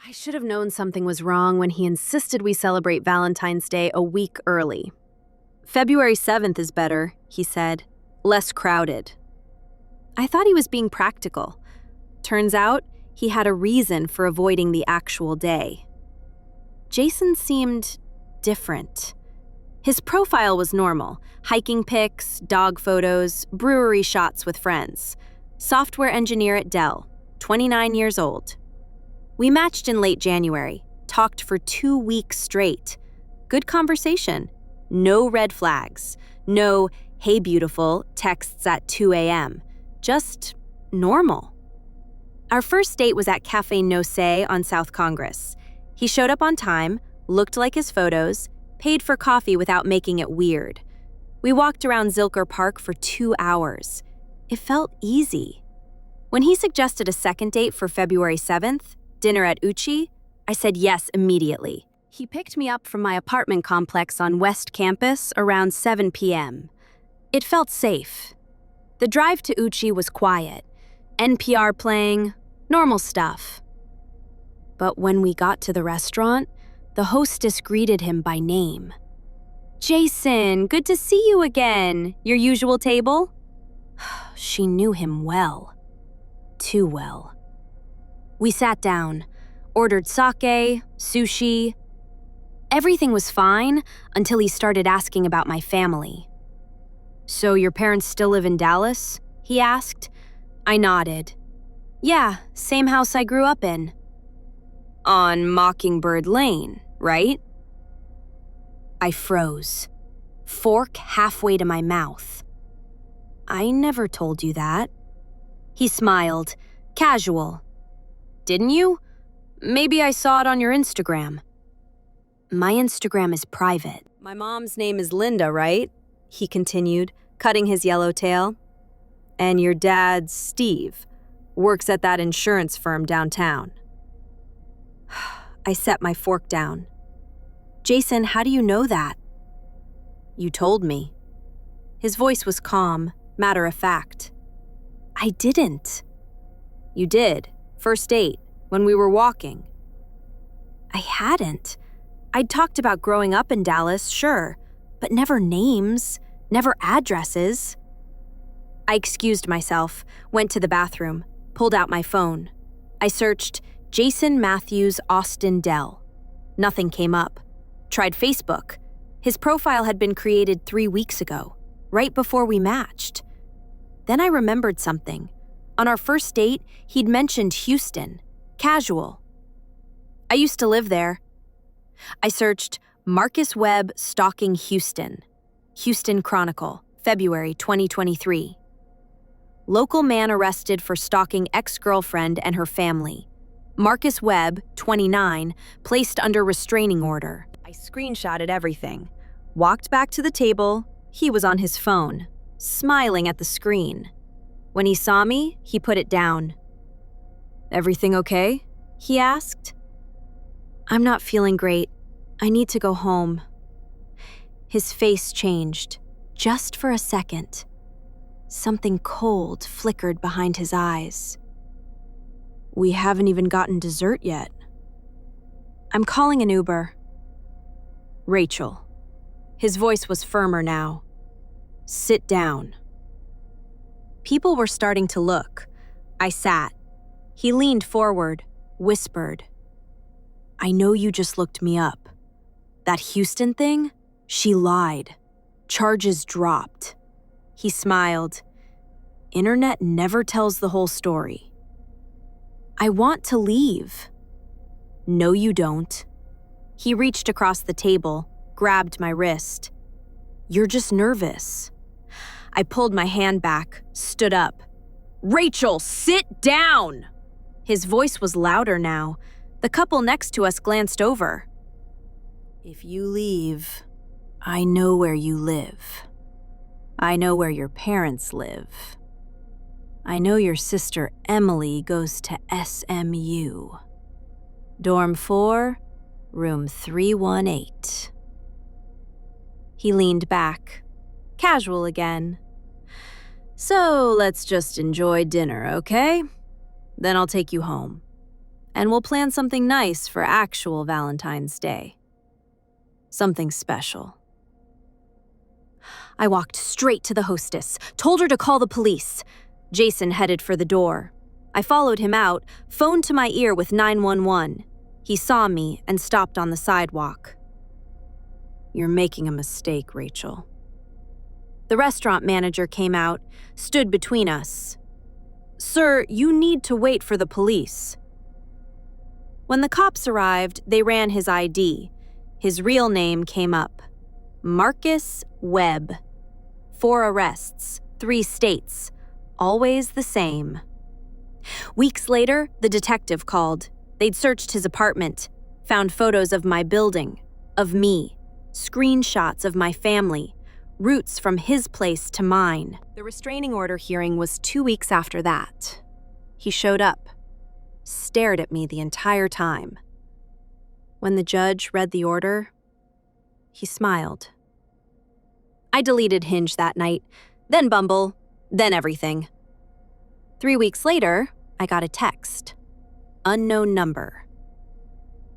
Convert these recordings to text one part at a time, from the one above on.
I should have known something was wrong when he insisted we celebrate Valentine's Day a week early. February 7th is better, he said. Less crowded. I thought he was being practical. Turns out, he had a reason for avoiding the actual day. Jason seemed different. His profile was normal: hiking pics, dog photos, brewery shots with friends. Software engineer at Dell, 29 years old. We matched in late January, talked for 2 weeks straight. Good conversation. No red flags. No, "Hey beautiful," texts at 2 a.m. Just normal. Our first date was at Cafe No Say on South Congress. He showed up on time, looked like his photos, paid for coffee without making it weird. We walked around Zilker Park for 2 hours. It felt easy. When he suggested a second date for February 7th, dinner at Uchi, I said yes immediately. He picked me up from my apartment complex on West Campus around 7 p.m. It felt safe. The drive to Uchi was quiet. NPR playing, normal stuff. But when we got to the restaurant, the hostess greeted him by name. "Jason, good to see you again. Your usual table?" She knew him well. Too well. We sat down, ordered sake, sushi. Everything was fine until he started asking about my family. "So your parents still live in Dallas?" he asked. I nodded. "Yeah, same house I grew up in." "On Mockingbird Lane, right?" I froze, fork halfway to my mouth. "I never told you that." He smiled, casual. "Didn't you? Maybe I saw it on your Instagram." "My Instagram is private." "My mom's name is Linda, right?" he continued, cutting his yellow tail. "And your dad's Steve, works at that insurance firm downtown." I set my fork down. "Jason, how do you know that?" "You told me." His voice was calm, matter of fact. "I didn't." "You did. First date, when we were walking." "I hadn't. I'd talked about growing up in Dallas, sure, but never names, never addresses." I excused myself, went to the bathroom, pulled out my phone. I searched Jason Matthews Austin Dell. Nothing came up. Tried Facebook. His profile had been created 3 weeks ago, right before we matched. Then I remembered something. On our first date, he'd mentioned Houston. Casual. I used to live there. I searched Marcus Webb stalking Houston. Houston Chronicle, February 2023. Local man arrested for stalking ex-girlfriend and her family. Marcus Webb, 29, placed under restraining order. I screenshotted everything. Walked back to the table. He was on his phone, smiling at the screen. When he saw me, he put it down. "Everything okay?" he asked. "I'm not feeling great. I need to go home." His face changed, just for a second. Something cold flickered behind his eyes. "We haven't even gotten dessert yet." "I'm calling an Uber." "Rachel." His voice was firmer now. "Sit down." People were starting to look. I sat. He leaned forward, whispered. "I know you just looked me up. That Houston thing? She lied. Charges dropped." He smiled. "Internet never tells the whole story." "I want to leave." "No, you don't." He reached across the table, grabbed my wrist. "You're just nervous." I pulled my hand back, stood up. "Rachel, sit down!" His voice was louder now. The couple next to us glanced over. "If you leave, I know where you live. I know where your parents live. I know your sister Emily goes to SMU. Dorm 4, room 318. He leaned back, casual again. "So let's just enjoy dinner, okay? Then I'll take you home. And we'll plan something nice for actual Valentine's Day. Something special. I walked straight to the hostess, told her to call the police. Jason headed for the door. I followed him out, phoned to my ear with 911. He saw me and stopped on the sidewalk. "You're making a mistake, Rachel." The restaurant manager came out, stood between us. "Sir, you need to wait for the police." When the cops arrived, they ran his ID. His real name came up. Marcus Webb. 4 arrests, 3 states. Always the same. Weeks later, the detective called. They'd searched his apartment, found photos of my building, of me, screenshots of my family, routes from his place to mine. The restraining order hearing was 2 weeks after that. He showed up, stared at me the entire time. When the judge read the order, he smiled. I deleted Hinge that night, then Bumble, then everything. 3 weeks later, I got a text. Unknown number.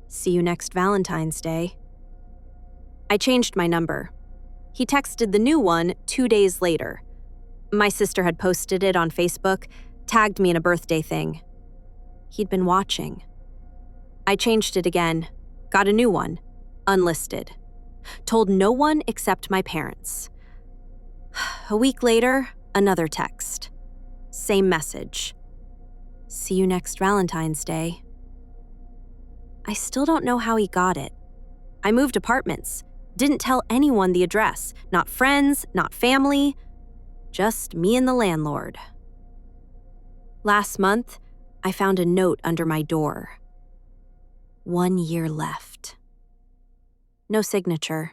"See you next Valentine's Day." I changed my number. He texted the new one 2 days later. My sister had posted it on Facebook, tagged me in a birthday thing. He'd been watching. I changed it again, got a new one, unlisted. Told no one except my parents. A week later, another text. Same message. "See you next Valentine's Day." I still don't know how he got it. I moved apartments, didn't tell anyone the address, not friends, not family, just me and the landlord. Last month, I found a note under my door. 1 year left. No signature,